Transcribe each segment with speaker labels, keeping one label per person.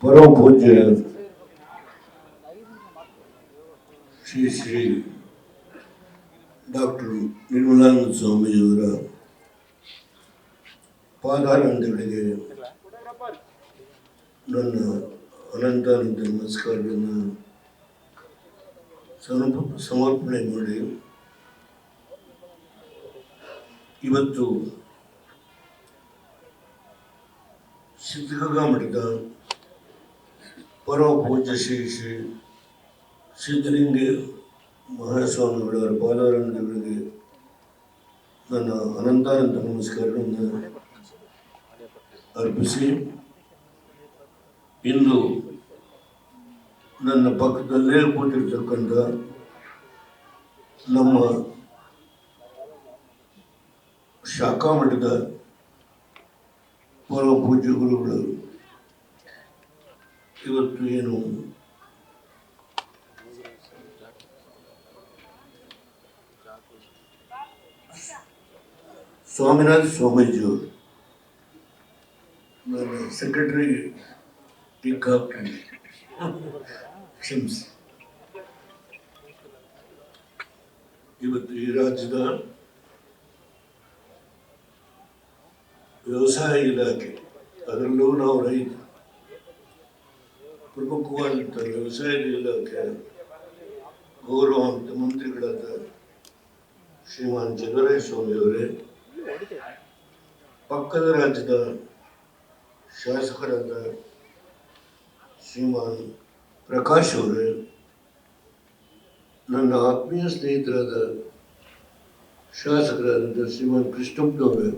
Speaker 1: ಪರಮ ಪೂಜ್ಯ ಶ್ರೀ ಶ್ರೀ ಡಾಕ್ಟರ್ ನಿರ್ಮಲಾನಂದ ಸ್ವಾಮೀಜಿಯವರ ಪಾದಾರವಿಂದಗಳಿಗೆ ನನ್ನ ಅನಂತಾನಂದ ನಮಸ್ಕಾರಗಳನ್ನು ಸಮರ್ಪಣೆ ಮಾಡಿ ಇವತ್ತು ಸಿದ್ಧಗಂಗಾ ಮಠದ ಪರಮ ಪೂಜ್ಯ ಶ್ರೀ ಶ್ರೀ ಸಿದ್ಧಲಿಂಗ ಮಹಾಸ್ವಾಮಿಗಳವರ ಪಾದಾರವಿಂದಗಳಿಗೆ ನನ್ನ ಅನಂತಾನಂದ ನಮಸ್ಕಾರಗಳನ್ನು ಅರ್ಪಿಸಿ ಇಂದು ನನ್ನ ಪಕ್ಕದಲ್ಲೇ ಕೂತಿರ್ತಕ್ಕಂಥ ನಮ್ಮ ಶಾಖಾ ಮಠದ ಪರಮ ಪೂಜ್ಯ ಗುರುಗಳು ಇವತ್ತು ಏನು ಸ್ವಾಮಿನಾಥ ಸ್ವಾಮೀಜಿಯವರು ನನ್ನ ಸೆಕ್ರೆಟರಿ ಟಿಕ್ ಹಾಕ್ತಾನೆ ಕ್ಷಮಿಸಿ. ಇವತ್ತು ಈ ರಾಜ್ಯದ ವ್ಯವಸಾಯ ಇಲಾಖೆ, ಅದರಲ್ಲೂ ನಾವು ರೈತ ಪ್ರಮುಖವಾದಂಥ ವ್ಯವಸಾಯ ಇಲಾಖೆ ಗೌರವಾನ್ವಿತ ಮಂತ್ರಿಗಳಾದ ಶ್ರೀಮಾನ್ ಜಗರೇಶ್ವರಸ್ವಾಮಿಯವರೇ, ಪಕ್ಕದ ರಾಜ್ಯದ ಶಾಸಕರಾದ ಶ್ರೀಮಾನ್ ಪ್ರಕಾಶ್ ಅವರೇ, ನನ್ನ ಆತ್ಮೀಯ ಸ್ನೇಹಿತರಾದ ಶಾಸಕರಾದ ಶ್ರೀಮಾನ್ ಕೃಷ್ಣಪ್ಪನವರೇ,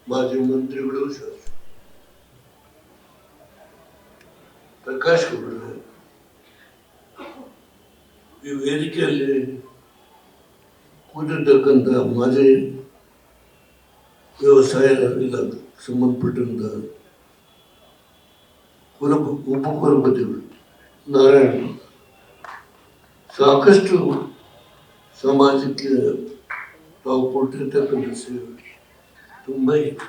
Speaker 1: ಮಾಜಿ ಮಂತ್ರಿಗಳು ಶಾಸಕ ಪ್ರಕಾಶ್ ಗೌಡರು, ಈ ವೇದಿಕೆಯಲ್ಲಿ ಕೂತಿರ್ತಕ್ಕಂಥ ಮಾಜಿ ವ್ಯವಸಾಯ ಇಲಾಖೆ ಸಂಬಂಧಪಟ್ಟಂಥ ಉಪಕುಲಪತಿಗಳು ನಾರಾಯಣ, ಸಾಕಷ್ಟು ಸಮಾಜಕ್ಕೆ ತಾವು ಕೊಟ್ಟಿರ್ತಕ್ಕಂಥ ಸೇವೆ ತುಂಬ ಇದೆ.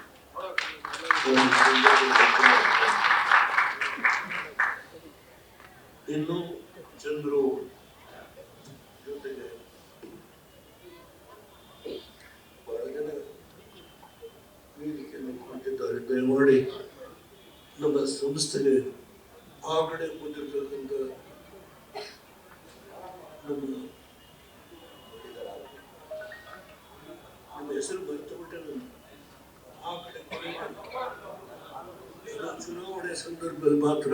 Speaker 1: ಇನ್ನು ಚಂದ್ರು ಜೊತೆಗೆ ಬಹಳ ಜನ ವೇದಿಕೆಯನ್ನು ಕೊಟ್ಟಿದ್ದಾರೆ. ದಯಮಾಡಿ ನಮ್ಮ ಸಂಸ್ಥೆಗೆ ಆ ಕಡೆ ಕೂತಿರ್ತಕ್ಕಂಥ ನಮ್ಮ ಹೆಸರು ಬರ್ತಬಿಟ್ಟೆ ನಾನು ಆ ಕಡೆ ಚುನಾವಣೆ ಸಂದರ್ಭದಲ್ಲಿ ಮಾತ್ರ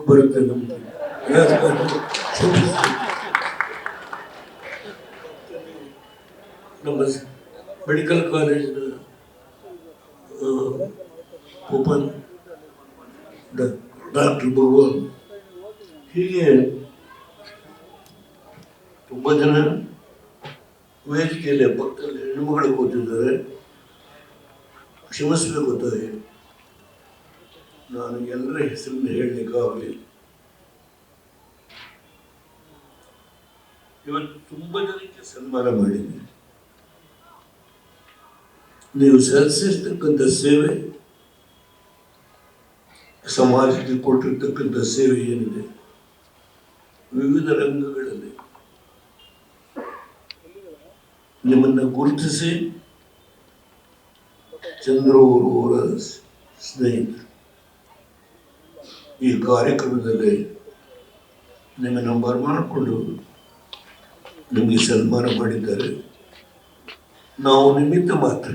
Speaker 1: ಬರುತ್ತೆ ನಮ್ಗೆ. ನಮ್ಮ ಮೆಡಿಕಲ್ ಕಾಲೇಜಿನ ಓಪನ್ ಡಾಕ್ಟರ್ ಭಗವಾನ್, ಹೀಗೆ ತುಂಬ ಜನ ವೇದಿಕೆಯಲ್ಲಿ ಪಕ್ಕದಲ್ಲಿ ಹೆಣ್ಣುಮಗಳು ಕೂತಿದ್ದಾರೆ. ಕ್ಷಮಿಸಬೇಕು ತಾಯಿ, ನಾನು ಎಲ್ಲರ ಹೆಸರನ್ನು ಹೇಳಲಿಕ್ಕಾಗಲಿಲ್ಲ. ಇವತ್ತು ತುಂಬ ಜನಕ್ಕೆ ಸನ್ಮಾನ ಮಾಡಿದ್ದೀನಿ. ನೀವು ಸಲ್ಲಿಸಿರ್ತಕ್ಕಂಥ ಸೇವೆ, ಸಮಾಜಕ್ಕೆ ಕೊಟ್ಟಿರ್ತಕ್ಕಂಥ ಸೇವೆ ಏನಿದೆ ವಿವಿಧ ರಂಗಗಳಲ್ಲಿ ನಿಮ್ಮನ್ನು ಗುರುತಿಸಿ ಚಂದ್ರು ಅವರ ಸ್ನೇಹಿತರು ಈ ಕಾರ್ಯಕ್ರಮದಲ್ಲಿ ನಿಮ್ಮ ನಂಬರ್ ಮಾಡಿಕೊಂಡು ನಿಮಗೆ ಸನ್ಮಾನ ಮಾಡಿದ್ದಾರೆ. ನಾವು ನಿಮಿತ್ತ ಮಾತ್ರ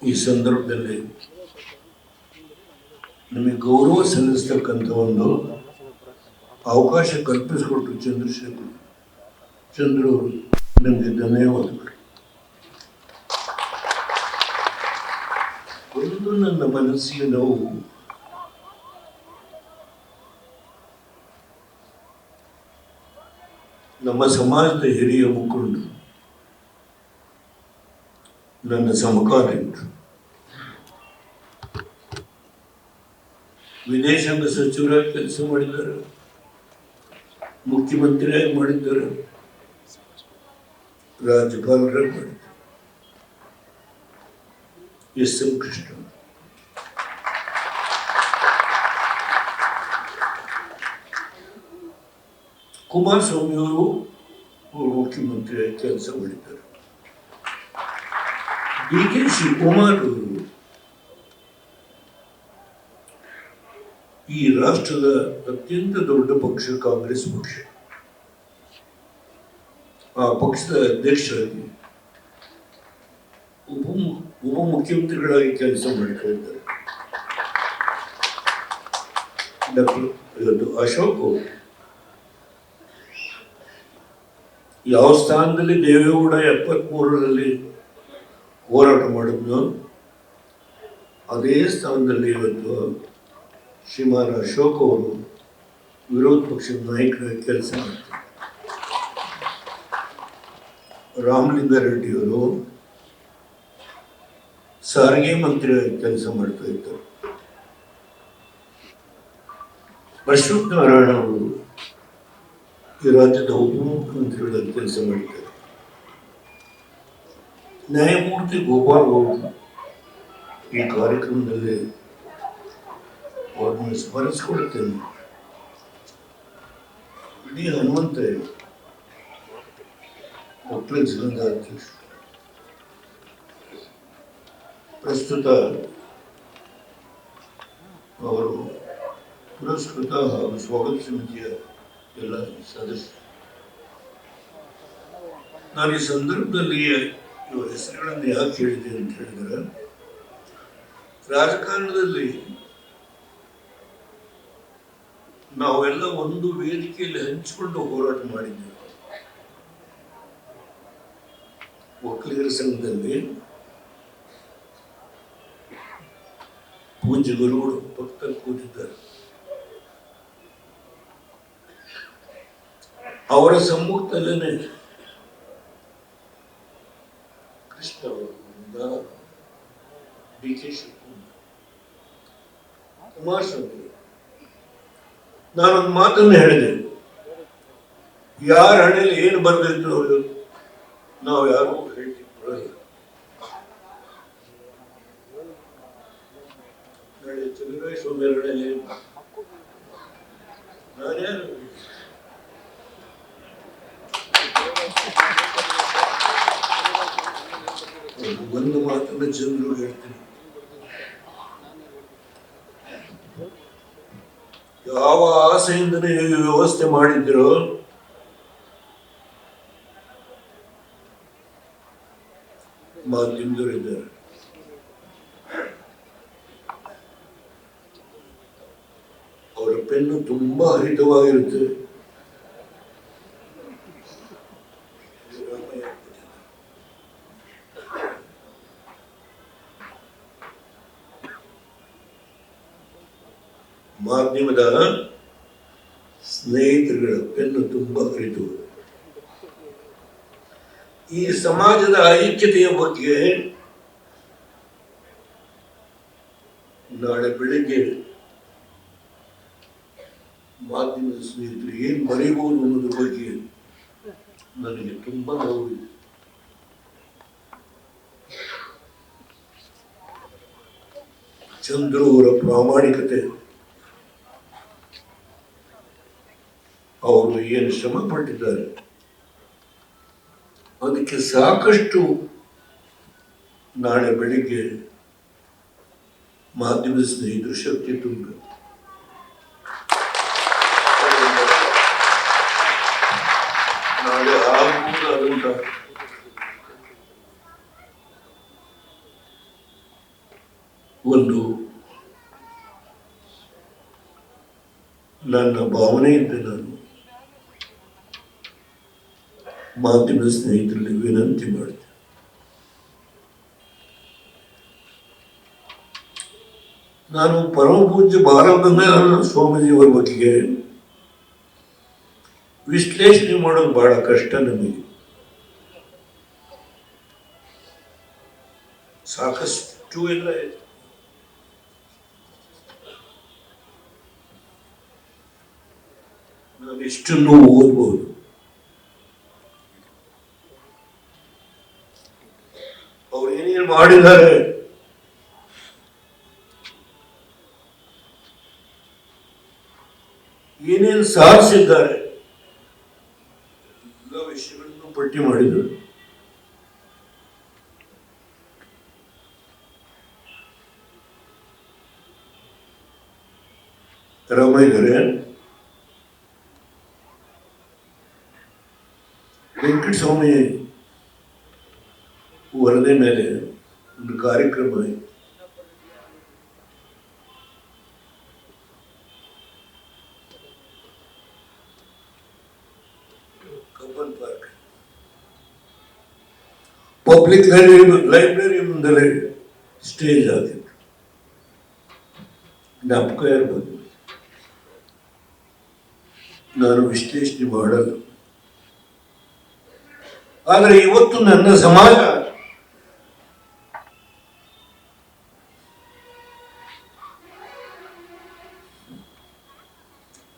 Speaker 1: ಈ ಸಂದರ್ಭದಲ್ಲಿ ನಿಮಗೆ ಗೌರವ ಸಲ್ಲಿಸ್ತಕ್ಕಂಥ ಒಂದು ಅವಕಾಶ ಕಲ್ಪಿಸಿಕೊಟ್ಟು ಚಂದ್ರು ಅವರು ನಿಮಗೆ ಧನ್ಯವಾದಗಳು. ಒಂದು ನನ್ನ ಮನಸ್ಸಿಗೆ ನೋವು, ನಮ್ಮ ಸಮಾಜದ ಹಿರಿಯ ಮುಖಂಡರು, ನನ್ನ ಸಮಕಾಲೀನರು, ವಿದೇಶಾಂಗ ಸಚಿವರಾಗಿ ಕೆಲಸ ಮಾಡಿದ್ದಾರೆ, ಮುಖ್ಯಮಂತ್ರಿಯಾಗಿ ಮಾಡಿದ್ದಾರೆ, ರಾಜ್ಯಪಾಲರಾಗಿ ಮಾಡಿದ್ದಾರೆ. ಎಸ್ ಎಂ ಕೃಷ್ಣ ಕುಮಾರಸ್ವಾಮಿಯವರು ಮುಖ್ಯಮಂತ್ರಿಯಾಗಿ ಕೆಲಸ ಮಾಡಿದ್ದಾರೆ. ಡಿ ಕೆ ಶಿವಕುಮಾರ್ ಅವರು ಈ ರಾಷ್ಟ್ರದ ಅತ್ಯಂತ ದೊಡ್ಡ ಪಕ್ಷ ಕಾಂಗ್ರೆಸ್ ಪಕ್ಷ, ಆ ಪಕ್ಷದ ಅಧ್ಯಕ್ಷರಾಗಿ ಉಪಮುಖ್ಯಮಂತ್ರಿಗಳಾಗಿ ಕೆಲಸ ಮಾಡ್ತಾ ಇದ್ದಾರೆ. ಡಾಕ್ಟರ್ ಅಶೋಕ್ ಅವರು ಯಾವ ಸ್ಥಾನದಲ್ಲಿ ದೇವೇಗೌಡ 73ರಲ್ಲಿ ಹೋರಾಟ ಮಾಡಿದ್ನೋ ಅದೇ ಸ್ಥಾನದಲ್ಲಿ ಇವತ್ತು ಶ್ರೀಮಾನ್ ಅಶೋಕ್ ಅವರು ವಿರೋಧ ಪಕ್ಷದ ನಾಯಕರಾಗಿ ಕೆಲಸ ಮಾಡ್ತಾರೆ. ರಾಮಲಿಂಗಾರೆಡ್ಡಿಯವರು ಸಾರಿಗೆ ಮಂತ್ರಿಯಾಗಿ ಕೆಲಸ ಮಾಡ್ತಾ ಇದ್ದರು. ಅಶ್ವಥ್ ನಾರಾಯಣ ಅವರು ಈ ರಾಜ್ಯದ ಉಪಮುಖ್ಯಮಂತ್ರಿಗಳಾಗಿ ಕೆಲಸ ಮಾಡಿದ್ದಾರೆ. ನ್ಯಾಯಮೂರ್ತಿ ಗೋಪಾಲ್ ಅವರು ಈ ಕಾರ್ಯಕ್ರಮದಲ್ಲಿ ಅವ್ರನ್ನ ಸ್ಮರಿಸಿಕೊಡುತ್ತೇನೆ. ಇಡೀ ಹನುಮಂತ ಒಕ್ಕಲಿಗ ಸಂಘದ ಅಧ್ಯಕ್ಷ, ಪ್ರಸ್ತುತ ಅವರು ಪುರಸ್ಕೃತ ಹಾಗೂ ಸ್ವಾಗತ ಸಮಿತಿಯ ಎಲ್ಲ ಸದಸ್ಯರು. ನಾನು ಈ ಸಂದರ್ಭದಲ್ಲಿ ಇವ ಹೆಸರುಗಳನ್ನು ಯಾಕೆ ಹೇಳಿದೆ ಅಂತ ಹೇಳಿದರೆ, ರಾಜಕಾರಣದಲ್ಲಿ ನಾವೆಲ್ಲ ಒಂದು ವೇದಿಕೆಯಲ್ಲಿ ಹಂಚಿಕೊಂಡು ಹೋರಾಟ ಮಾಡಿದ್ದೇವೆ. ಒಕ್ಕಲಿಗರ ಸಂಘದಲ್ಲಿ ಪೂಜ್ಯ ಗುರುಗಳು ಪಕ್ಕದಲ್ಲಿ ಕೂತಿದ್ದಾರೆ. ಅವರ ಸಮ್ಮುಖದಲ್ಲೇ ಕೃಷ್ಣ ಅವರು, ಡಿ ಕೆ ಶಿವಕುಮಾರ್, ಕುಮಾರಸ್ವಾಮಿ, ನಾನೊಂದು ಮಾತನ್ನು ಹೇಳಿದೆ, ಯಾರ ಹಣೆಯಲ್ಲಿ ಏನು ಬರೆದಿತ್ತು ನಾವು ಯಾರು ಹೇಳ್ತಿಲ್ಲ. ನಾಳೆ ಚಂದ್ರಸ್ವಾಮಿ ಹಣೆಯಲ್ಲಿ ನಾನ್ಯಾರು ಒಂದು ಮಾತನ್ನ ಚಂದ್ರು ಹೇಳ್ತೀನಿ, ಯಾವ ಆಸೆಯಿಂದ ನೀವು ವ್ಯವಸ್ಥೆ ಮಾಡಿದ್ದೀರೋ ಮಾಧ್ಯಮದವರಿದ್ದಾರೆ, ಅವರ ಪೆನ್ನು ತುಂಬಾ ಹರಿತವಾಗಿರುತ್ತೆ. ಮಾಧ್ಯಮದ ಸ್ನೇಹಿತರುಗಳ ಪೆನ್ನು ತುಂಬಾ ಹರಿತು. ಈ ಸಮಾಜದ ಐಕ್ಯತೆಯ ಬಗ್ಗೆ ನಾಳೆ ಬೆಳಿಗ್ಗೆ ಮಾಧ್ಯಮದ ಸ್ನೇಹಿತರು ಏನ್ ಬರೀಬಹುದು ಅನ್ನೋದ್ರ ಬಗ್ಗೆ ನನಗೆ ತುಂಬಾ ನೋವಿದೆ. ಚಂದ್ರು ಅವರ ಪ್ರಾಮಾಣಿಕತೆ, ಅವರು ಏನು ಶ್ರಮ ಪಟ್ಟಿದ್ದಾರೆ ಅದಕ್ಕೆ ಸಾಕಷ್ಟು ನಾಳೆ ಬೆಳಿಗ್ಗೆ ಮಾಧ್ಯಮದ ಸ್ನೇಹಿತರು ಶಕ್ತಿ ತುಂಬ. ನಾಳೆ ಆಗುವುದಾದಂತ ಒಂದು ನನ್ನ ಭಾವನೆ ಇದ್ದೆ ನಾನು ಮಾಧ್ಯಮದ ಸ್ನೇಹಿತರಲ್ಲಿ ವಿನಂತಿ ಮಾಡಿದೆ. ನಾನು ಪರಮ ಪೂಜ್ಯ ಬಾಲಗಂಗಾಧರ ಸ್ವಾಮೀಜಿಯವರ ಬಗ್ಗೆ ವಿಶ್ಲೇಷಣೆ ಮಾಡೋದು ಬಹಳ ಕಷ್ಟ. ನಮಗೆ ಸಾಕಷ್ಟು ಎಲ್ಲ ನಾನು ಇಷ್ಟನ್ನು ಓದ್ಬೋದು. ಅವ್ರು ಏನೇನು ಮಾಡಿದ್ದಾರೆ, ಏನೇನು ಸಾಧಿಸಿದ್ದಾರೆ, ಪಟ್ಟಿ ಮಾಡಿದರು. ರಾಮಯ್ಯನವರೇ, ವೆಂಕಟಸ್ವಾಮಿ ವರದಿ ಮೇಲೆ ಒಂದು ಕಾರ್ಯಕ್ರಮ ಕಬ್ಬನ್ ಪಾರ್ಕ್ ಪಬ್ಲಿಕ್ ಲೈಬ್ರರಿ ಮುಂದಲೇ ಸ್ಟೇಜ್ ಆಗಿತ್ತು. ಜ್ಞಾಪಕ ಇರ್ಬೋದು, ನಾನು ವಿಶ್ಲೇಷಣೆ ಮಾಡಲ್ಲ. ಆದರೆ ಇವತ್ತು ನನ್ನ ಸಮಾಜ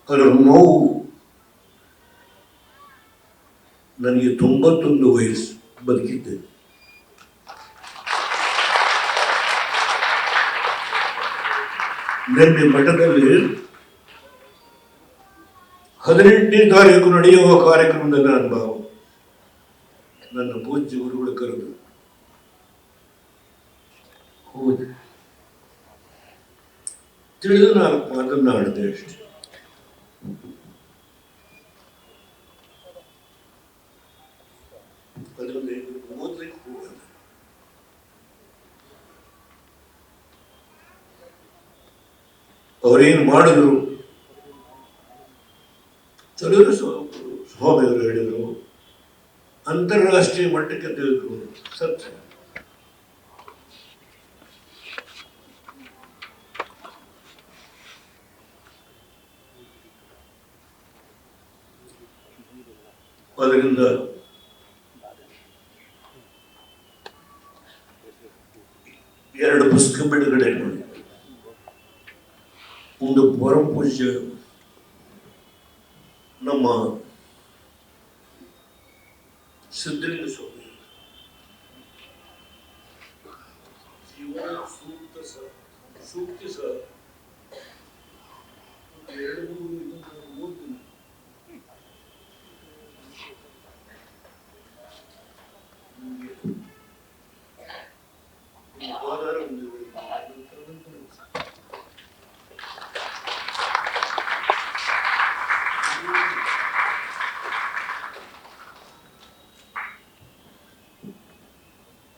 Speaker 1: ಅದರ ನೋವು, ನನಗೆ 91 ವಯಸ್ಸು, ಬದುಕಿದ್ದೆ. ನಿನ್ನೆ ಮಠದಲ್ಲಿ 18ನೇ ತಾರೀಕು ನಡೆಯುವ ಕಾರ್ಯಕ್ರಮದಲ್ಲಿ ನನ್ನ ಪೂಜ್ಯ ಗುರುಗಳು ಕರೆದು ಹೋದೆ. ತಿಳಿದು 4 ಮಾತನಾಡಿದೆ ಅಷ್ಟೆ. ಅದರಲ್ಲಿ ಓದ್ಲಿಕ್ಕೆ ಹೋಗಲ್ಲ. ಅವರೇನು ಮಾಡಿದ್ರು, ಚಲುವ ಸ್ವಾಮಿಯವರು ಹೇಳಿದರು, ಅಂತಾರಾಷ್ಟ್ರೀಯ ಮಟ್ಟಕ್ಕೆ ತಿಳಿದ್ರು ಸತ್ಯ. ಅದರಿಂದ ಎರಡು ಪುಸ್ತಕ ಬಿಡುಗಡೆ ಮಾಡಿ, ಒಂದು ಪರಮ ಪೂಜ್ಯ ನಮ್ಮ ಸಿದ್ಧಲಿಂಗ ಸ್ವಾಮಿ ಸೂಕ್ತಿ ಸಹ 2-3 ಓದ್ತೀನಿ.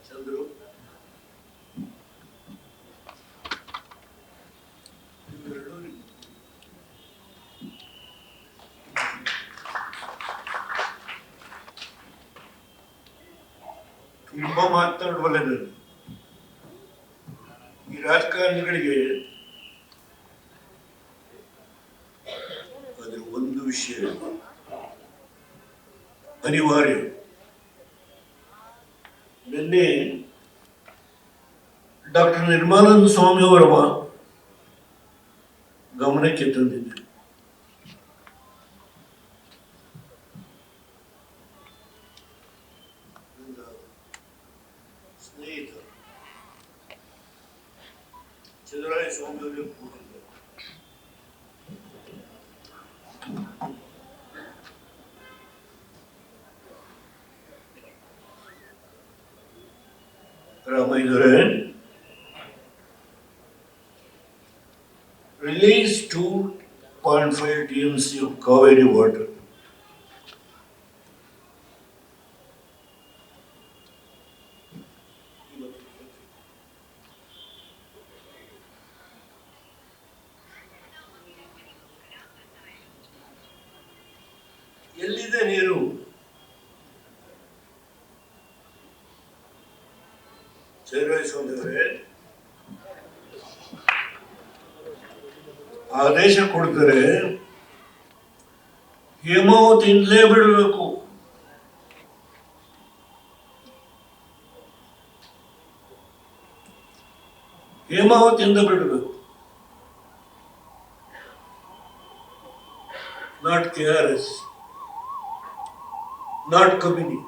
Speaker 1: ಚಂದ್ರು, ತುಂಬಾ ಮಾತನಾಡುವಲ್ಲ. ಈ ರಾಜಕಾರಣಿಗಳಿಗೆ ಅದರ ಒಂದು ವಿಷಯ ಅನಿವಾರ್ಯ. ನಿನ್ನೆ ಡಾಕ್ಟರ್ ನಿರ್ಮಲಾನಂದ ಸ್ವಾಮಿ ಅವರ ಗಮನಕ್ಕೆ ತಂದಿದ್ದೆ. ಸ್ನೇಹಿತ ಚಂದ್ರಾಯ ಸ್ವಾಮಿ ಅವರಿಗೆ ಕೂಡಿದ್ದೆ. ರಾಮಯ್ಯನವರೇ, release 2.5 TMC of Kaveri water. ಎಲ್ಲಿದೆ ನೀರು? ಚಂದ್ರಸ್ವಾಮಿಯವರೇ, ಆದೇಶ ಕೊಡ್ತಾರೆ, ಹೇಮಾವತಿಯಿಂದಲೇ ಬಿಡಬೇಕು. ಹೇಮಾವತಿಯಿಂದ ಬಿಡಬೇಕು, ನಾಟ್ KRS, ನಾಟ್ ಕಬಿನಿ.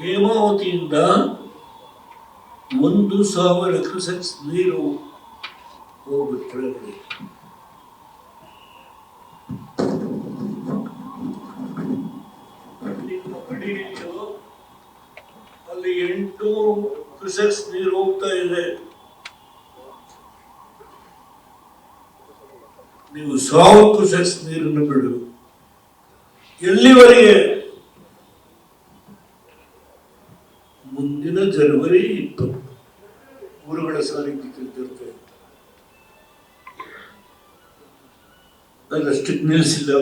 Speaker 1: ಹೇಮಾವತಿಯಿಂದ 1,000 ಕ್ಯೂಸೆಕ್ಸ್ ನೀರು ಹೋಗುತ್ತದೆ. ಕ್ಯೂಸೆಕ್ಸ್ ನೀರು ಹೋಗ್ತಾ ಇದೆ. ನೀವು 1000 ಕ್ಯೂಸೆಕ್ಸ್ ನೀರನ್ನು ಬಿಡು. ಎಲ್ಲಿವರೆಗೆ? ಮುಂದಿನ ಜನವರಿ 20 ಊರುಗಳ ಸಾರಿಗೆ ತಿಳ್ತಿರ್ತೇವೆ. ಅದಷ್ಟಕ್ಕೆ ನಿಲ್ಲಿಸಿಲ್ಲ.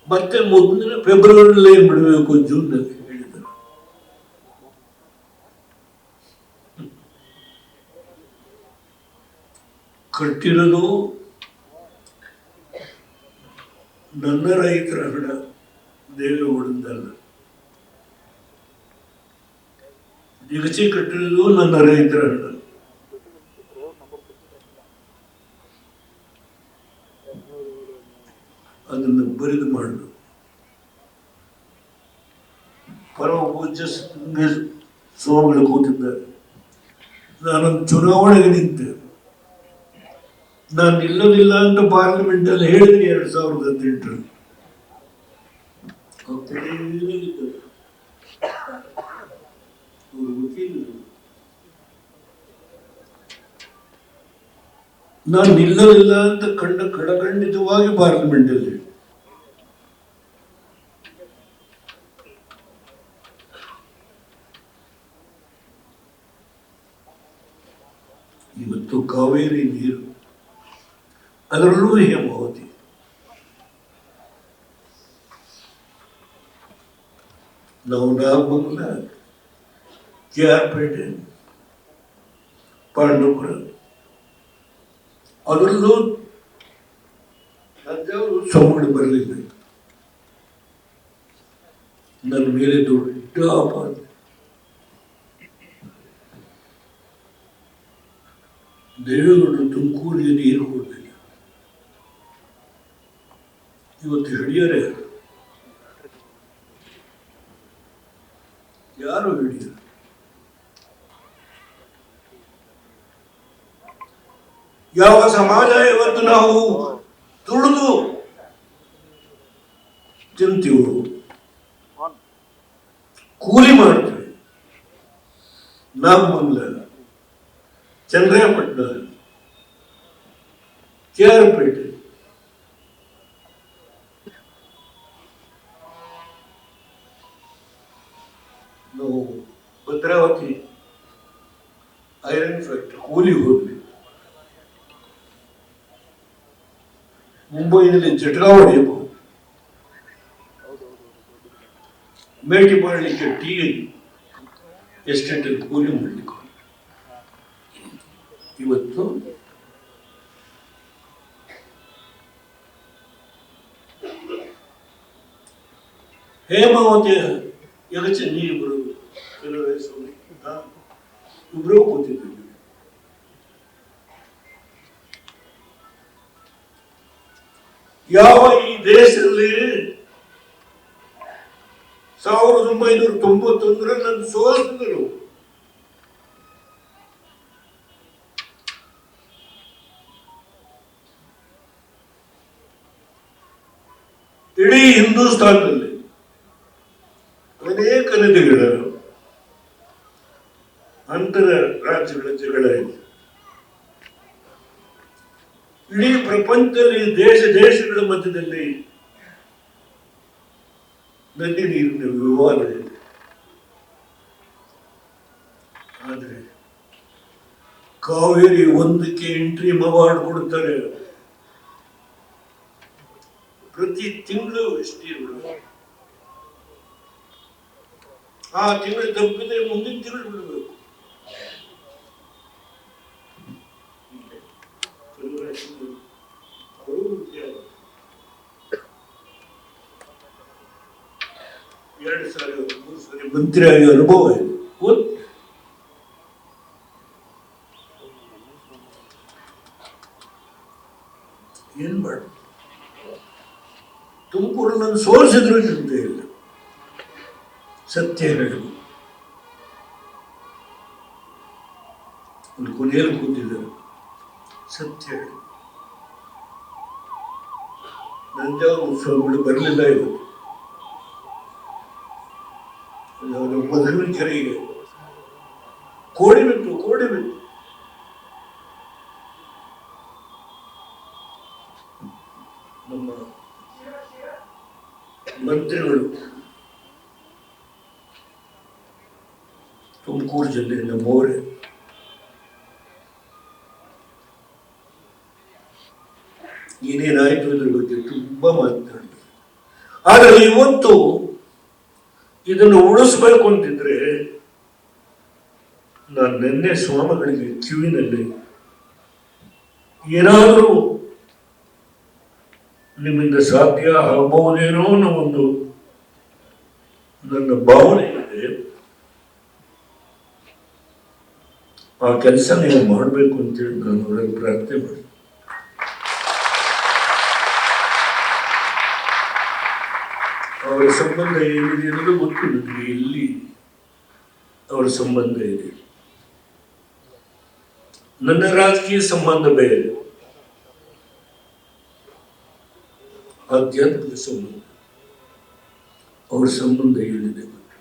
Speaker 1: ಮತ್ತೆ ಮುಂದಿನ ಫೆಬ್ರವರಿಯಲ್ಲಿ ಏನ್ ಬಿಡಬೇಕು, ಜೂನ್ ನಲ್ಲಿ ಹೇಳಿದರು. ಕಟ್ಟಿರೋದು ನನ್ನ ರೈತರ ಹಣ, ದೇವೇಗೌಡಂದಲ್ಲ. ನಿಗಚಿ ಕಟ್ಟಿರೋದು ನನ್ನ ರೈತರ ಹಣ. ಅದನ್ನು ಬರಿದು ಮಾಡು. ಪರಮ ಪೂಜ್ಯ ಸ್ವಾಮಿಗಳು ಕೂತಿದ್ದಾರೆ. ನಾನೊಂದು ಚುನಾವಣೆಗೆ ನಿಂತೆ. ನಾನು ನಿಲ್ಲೋದಿಲ್ಲ ಅಂತ ಪಾರ್ಲಿಮೆಂಟ್ ಅಲ್ಲಿ ಹೇಳಿದೆ 2018. ನಾನು ನಿಲ್ಲೋದಿಲ್ಲ ಅಂತ ಖಡಖಂಡಿತವಾಗಿ ಪಾರ್ಲಿಮೆಂಟ್ ಅಲ್ಲಿ. ಇವತ್ತು ಕಾವೇರಿ ನೀರು, ಅದರಲ್ಲೂ ಹೇಮಾವತಿ, ನಾವು ನಾಗಮಂಗಲ, KR ಪೇಟೆ, ಪಾಂಡವಪುರ, ಅದರಲ್ಲೂ ಸ್ವಾಮಿಗಳು ಬರಲಿಲ್ಲ. ನನ್ನ ಮೇಲೆ ದೊಡ್ಡ ಆಪಾದನೆ. ದೇವೇಗೌಡರು ತುಮಕೂರಿಗೆ ನೀರು ಕೊಡಲಿಲ್ಲ. ಇವತ್ತು ಹಿಡಿಯರೆ ಯಾರು ಹಿಡಿಯರು? ಯಾವ ಸಮಾಜ ಇವತ್ತು ನಾವು ದುಡಿದು ತಿಂತೀವಿ, ಕೂಲಿ ಮಾಡ್ತೀವಿ. ನಾಗಮಂಗಲ, ಚಂದ್ರಾಯಪಟ್ಟಣ, KR ಪೇಟೆ, ನಾವು ಭದ್ರಾವತಿ ಐರನ್ ಫ್ಯಾಕ್ಟರಿ ಕೂಲಿ ಹೋದ್ವಿ. ಮುಂಬೈನಲ್ಲಿ ಜಟಕಾ ಹೊಡೆಯಬಹುದು, ಮೇಟಿ ಮಾಡಲಿಕ್ಕೆ ಟೀ ಎಸ್ಟೇಟ್ ಅಲ್ಲಿ ಕೂಲಿ ಮಾಡಲಿಕ್ಕೆ. ಇವತ್ತು ಹೇಮಾವತಿ ಎಗಚೆ ನೀರು ಬರುವುದು. ಕೆಲವು ಇಬ್ಬರೂ ಕೂತಿದ್ದೀವಿ. ಯಾವ ಈ ದೇಶದಲ್ಲಿ 1991 ನನ್ನ ಸೋಲಿಸಿದರು. ಇಡೀ ಹಿಂದೂಸ್ತಾನದಲ್ಲಿ ಅನೇಕ ನದಿಗಳ ಅಂತರ ರಾಜ್ಯಗಳ ಜಗಳ ಇದೆ. ಇಡೀ ಪ್ರಪಂಚದಲ್ಲಿ ದೇಶಗಳ ಮಧ್ಯದಲ್ಲಿ ನದಿ ನೀರಿನ ವಿವಾದ ಇದೆ. ಆದರೆ ಕಾವೇರಿ ಒಂದಕ್ಕೆ ಇಂಟ್ರೀಮ್ ಅವಾರ್ಡ್ ಕೊಡ್ತಾರೆ. ಪ್ರತಿ ತಿಂಗಳು ಎಷ್ಟು ನೀರು, ಆ ತಿಂಗಳು ತಪ್ಪಿದ್ರೆ ಮುಂದಿನ ತಿಂಗಳು ಬಿಡಬೇಕು. ಎರಡು ಸಾರಿ 3 ಸಾರಿ ಮಂತ್ರಿಯಾಗಿ ಅನುಭವ ಇದೆ. ಏನ್ ಮಾಡ, ತುಮಕೂರು ನನ್ನ ಸೋಲಿಸಿದ್ರು ಚಿಂತೆ ಇಲ್ಲ. ಸತ್ಯ ಹೇಳು, ಒಂದು ಕೊನೆಯಲ್ಲಿ ಕೂತಿದ್ದಾರೆ. ಸತ್ಯ ಹೇಳು, ನಂಜಾವೂರು ಸ್ವಾಮಿಗಳು ಬರಲಿಲ್ಲ ಇವತ್ತು. ಕೆರೆಗೆ ಕೋಡಿ ಬಿತ್ತು. ನಮ್ಮ ಮಂತ್ರಿಗಳು ತುಮಕೂರು ಜಿಲ್ಲೆಯಿಂದ ಮೋರೆ ಏನೇನಾಯ್ತು ಇದ್ರ ಬಗ್ಗೆ ತುಂಬಾ ಮಾತನಾಡಿದ್ರು. ಆದರೆ ಇವತ್ತು ಇದನ್ನು ಉಳಿಸ್ಬೇಕು ಅಂತಿದ್ರೆ ನಾನು ನಿನ್ನೆ ಸ್ವಾಮಿಗಳಿಗೆ ಕಿವಿನಲ್ಲಿ ಏನಾದರೂ ನಿಮ್ಮಿಂದ ಸಾಧ್ಯ ಆಗಬಹುದೇನೋ ಅನ್ನೋ ಒಂದು ನನ್ನ ಭಾವನೆ ಇದೆ. ಆ ಕೆಲಸ ನೀವು ಮಾಡಬೇಕು ಅಂತೇಳಿ ನಾನು ಅವರಲ್ಲಿ ಪ್ರಾರ್ಥನೆ ಮಾಡಿ ಅವರ ಸಂಬಂಧ ಏನಿದೆ ಅನ್ನೋದು ಗೊತ್ತು ನನಗೆ. ಎಲ್ಲಿ ಅವರ ಸಂಬಂಧ ಇದೆ, ನನ್ನ ರಾಜಕೀಯ ಸಂಬಂಧ ಬೇರೆ, ಆಧ್ಯಾತ್ಮಿಕ ಸಂಬಂಧ, ಅವರ ಸಂಬಂಧ ಏನಿದೆ ಗೊತ್ತು.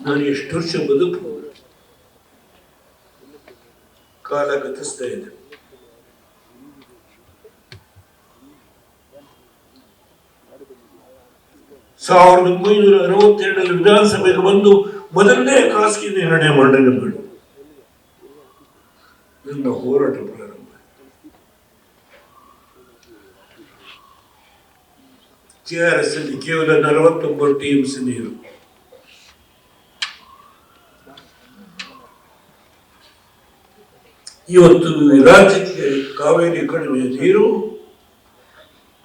Speaker 1: ನಾನು ಎಷ್ಟು ವರ್ಷ ಬದುಕಬಹುದು, ಕಾಲ ಗತಿಸ್ತಾ ಇದೆ. ಸಾವಿರದ 1962 ವಿಧಾನಸಭೆಗೆ ಬಂದು ಮೊದಲನೇ ಖಾಸಗಿ ನಿರ್ಣಯ ಮಂಡನೆ ಮಾಡಿ ನನ್ನ ಹೋರಾಟ ಪ್ರಾರಂಭ. KRS ಅಲ್ಲಿ ಕೇವಲ 49 TMC ನೀರು. ಇವತ್ತು ರಾಜ್ಯಕ್ಕೆ ಕಾವೇರಿ ಕಣಿವೆ ನೀರು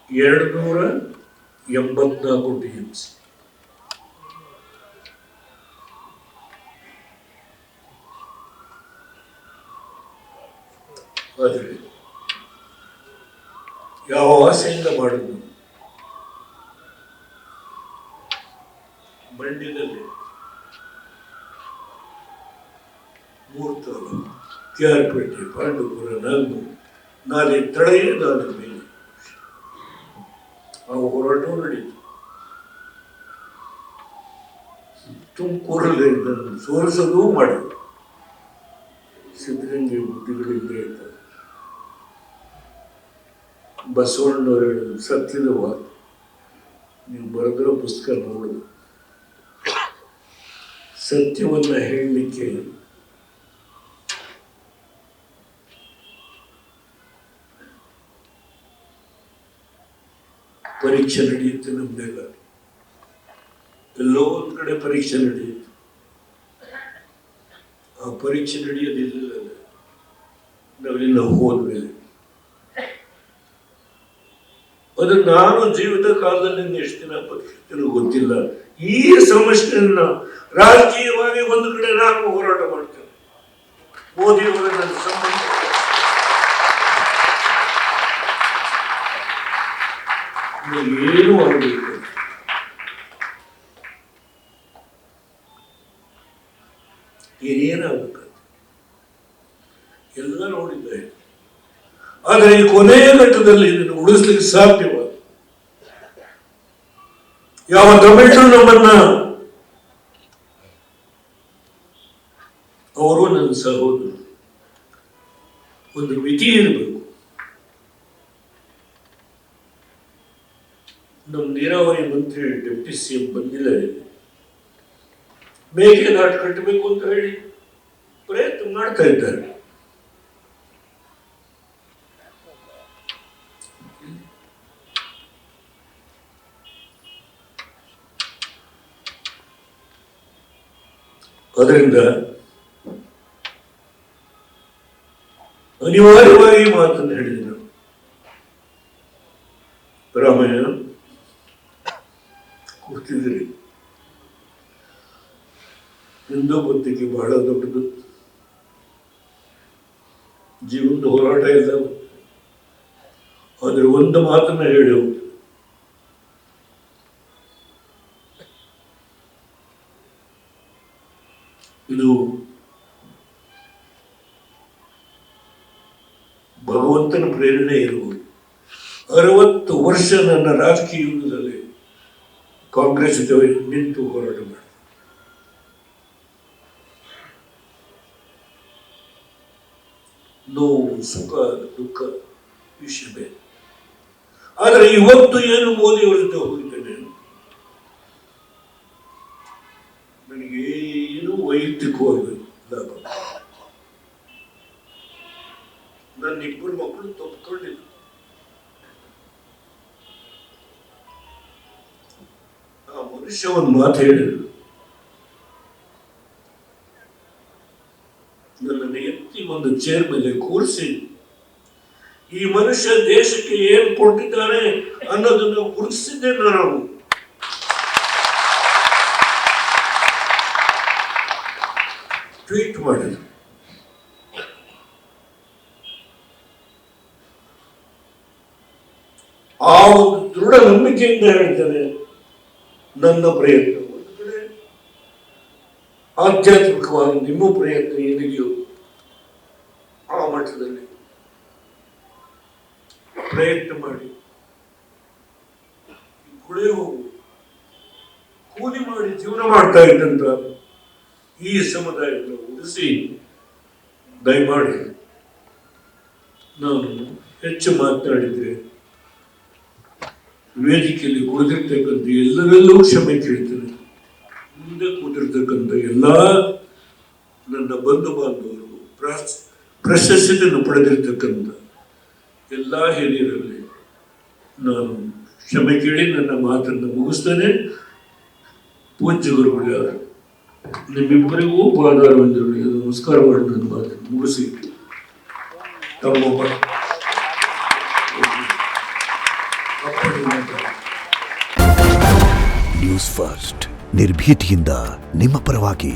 Speaker 1: 284 TMC. ಆದರೆ ಯಾವ ಆಸೆಯಿಂದ ಮಾಡುದು? ಮಂಡ್ಯದಲ್ಲಿ 3 ತಾಲೂಕು, KRಪೇಟೆ, ಪಾಂಡವಪುರ, ನಾಗೂರು, ನಾಲೆ ತಡೆಯೇ ನಾಲೆ ಮೇಲೆ ಆ ಹೋರಾಟವೂ ನಡೀತು. ತುಮಕೂರಲ್ಲಿ ಸೋಲಿಸೋದು ಮಾಡಿದ್ರು. ಸಿದ್ಧಗಂಗೆ ಬುದ್ಧಿಗಳಿಂದ ಇರ್ತಾರೆ. ಬಸವಣ್ಣವರು ಸತ್ಯದ ವಾದ, ನೀವು ಬರೆದಿರೋ ಪುಸ್ತಕ ನೋಡಿದ್ರು. ಸತ್ಯವನ್ನ ಹೇಳಲಿಕ್ಕೆ ಪರೀಕ್ಷೆ ನಡೆಯುತ್ತೆ. ನಮ್ದೆಲ್ಲ ಎಲ್ಲೋ ಒಂದ್ ಕಡೆ ಪರೀಕ್ಷೆ ನಡೆಯುತ್ತೆ. ಆ ಪರೀಕ್ಷೆ ನಡೆಯೋದಿಲ್ಲ ನಾವೆಲ್ಲ ಹೋದ್ಮೇಲೆ. ಅದು ನಾನು ಜೀವಿತ ಕಾಲದಲ್ಲಿ ಎಷ್ಟು ದಿನ ಪರೀಕ್ಷೆ ಗೊತ್ತಿಲ್ಲ. ಈ ಸಮಸ್ಯೆಯನ್ನ ರಾಜಕೀಯವಾಗಿ ಒಂದು ಕಡೆ ನಾನು ಹೋರಾಟ ಮಾಡ್ತೇನೆ. ಮೋದಿಯವರ ನನ್ನ ಸಂಬಂಧ ಏನು ಆಗಬೇಕು, ಏನೇನಾಗಬೇಕು ಎಲ್ಲ ನೋಡಿದ್ದಾರೆ. ಆದರೆ ಈ ಕೊನೆಯ ಘಟ್ಟದಲ್ಲಿ ಇದನ್ನು ಉಳಿಸ್ಲಿಕ್ಕೆ ಸಾಧ್ಯವ? ಯಾವ ತಮಿಳರು ನಮ್ಮನ್ನ, ಅವರು ನನ್ನ ಸಹೋದರರು, ಒಂದು ಮಿತಿ ಇರಬೇಕು. ನಮ್ಮ ನೀರಾವರಿ ಮಂತ್ರಿ ಡೆಪ್ಟಿ CM ಬಂದಿಲ್ಲ. ಮೇಕೆದಾಟು ಕಟ್ಟಬೇಕು ಅಂತ ಹೇಳಿ ಪ್ರಯತ್ನ ಮಾಡ್ತಾ ಇದ್ದಾರೆ. ಅದರಿಂದ ಅನಿವಾರ್ಯವಾಗಿ ಮಾತನ್ನು ಹೇಳಿದರು. ರಾಮಯ್ಯ ಕೂತಿದ್ರಿ, ಹಿಂದೂ ಬುದ್ಧಿಗೆ ಬಹಳ ದೊಡ್ಡದು, ಜೀವನದ ಹೋರಾಟ ಇಲ್ಲ. ಆದ್ರೆ ಒಂದು ಮಾತನ್ನ ಹೇಳಿ ಹೋಗ್ತು, ಇದು ಭಗವಂತನ ಪ್ರೇರಣೆ ಇರುವುದು. 60 ವರ್ಷ ನನ್ನ ರಾಜಕೀಯ ಯುಗದಲ್ಲಿ ಕಾಂಗ್ರೆಸ್ ಜೊತೆ ನಿಂತು ಹೋರಾಟ ಮಾಡಿ. ನೋವು, ಸುಖ, ದುಃಖ ವಿಷಯ ಬೇರೆ. ಆದರೆ ಇವತ್ತು ಏನು ಮೋದಿ ಅವರ ಜೊತೆ ಹೋಗಿದ್ದೇನೆ, ನನಗೇನು ವೈಯಕ್ತಿಕವಾಗಿ ಲಾಭ. ನನ್ನ ಇಬ್ಬರು ಮಕ್ಕಳು ತಪ್ಪಿಕೊಂಡಿದ್ರು. ಆ ಮನುಷ್ಯ ಒಂದು ಮಾತು ಹೇಳಿದ್ರು, ನನ್ನನ್ನು ಎತ್ತಿ ಒಂದು ಚೇರ್ ಮೇಲೆ ಕೂರಿಸಿ ಈ ಮನುಷ್ಯ ದೇಶಕ್ಕೆ ಏನು ಕೊಟ್ಟಿದ್ದಾನೆ ಅನ್ನೋದನ್ನು ಗುರುತಿಸಿದ್ದೆ ನಾವು. ಟ್ವೀಟ್ ಮಾಡಿದ್ರು. ಆ ಒಂದು ದೃಢ ನಂಬಿಕೆಯಿಂದ ಹೇಳ್ತಾರೆ, ನನ್ನ ಪ್ರಯತ್ನ ಒಂದು ಕಡೆ, ಆಧ್ಯಾತ್ಮಿಕವಾಗಿ ನಿಮ್ಮ ಪ್ರಯತ್ನ ಏನಿದೆಯೋ ಆ ಮಟ್ಟದಲ್ಲಿ ಪ್ರಯತ್ನ ಮಾಡಿ. ಗುಳೆ ಹೋಗು, ಕೂಲಿ ಮಾಡಿ ಜೀವನ ಮಾಡ್ತಾ ಇದ್ದಂತ ಈ ಸಮುದಾಯವನ್ನು ಉಳಿಸಿ ದಯಮಾಡಿ. ನಾನು ಹೆಚ್ಚು ಮಾತನಾಡಿದ್ರೆ ವೇದಿಕೆಯಲ್ಲಿ ಕುಳಿತಿರ್ತಕ್ಕಂಥ ಎಲ್ಲರೆಲ್ಲೂ ಕ್ಷಮೆ ಕೇಳ್ತೇನೆ. ಮುಂದೆ ಕೂತಿರ್ತಕ್ಕಂಥ ಎಲ್ಲ ನನ್ನ ಬಂಧು ಬಾಂಧವರು, ಪ್ರಶಸ್ತಿಯನ್ನು ಪಡೆದಿರ್ತಕ್ಕಂಥ ಎಲ್ಲ ಹಿರಿಯರಲ್ಲಿ ನಾನು ಕ್ಷಮೆ ಕೇಳಿ ನನ್ನ ಮಾತನ್ನು ಮುಗಿಸ್ತೇನೆ. ಪೂಜ್ಯ ಗುರುಗಳ ನಿಮ್ಮಿಬ್ಬರಿಗೂ ಪಾದಾರವಿಂದರಿಗೆ ನಮಸ್ಕಾರ ಮಾಡಿ ನನ್ನ ಮಾತನ್ನು ಮುಗಿಸಿ ತಮ್ಮ
Speaker 2: ನ್ಯೂಸ್ ಫಸ್ಟ್ ನಿರ್ಭೀತಿಯಿಂದ ನಿಮ್ಮ ಪರವಾಗಿ.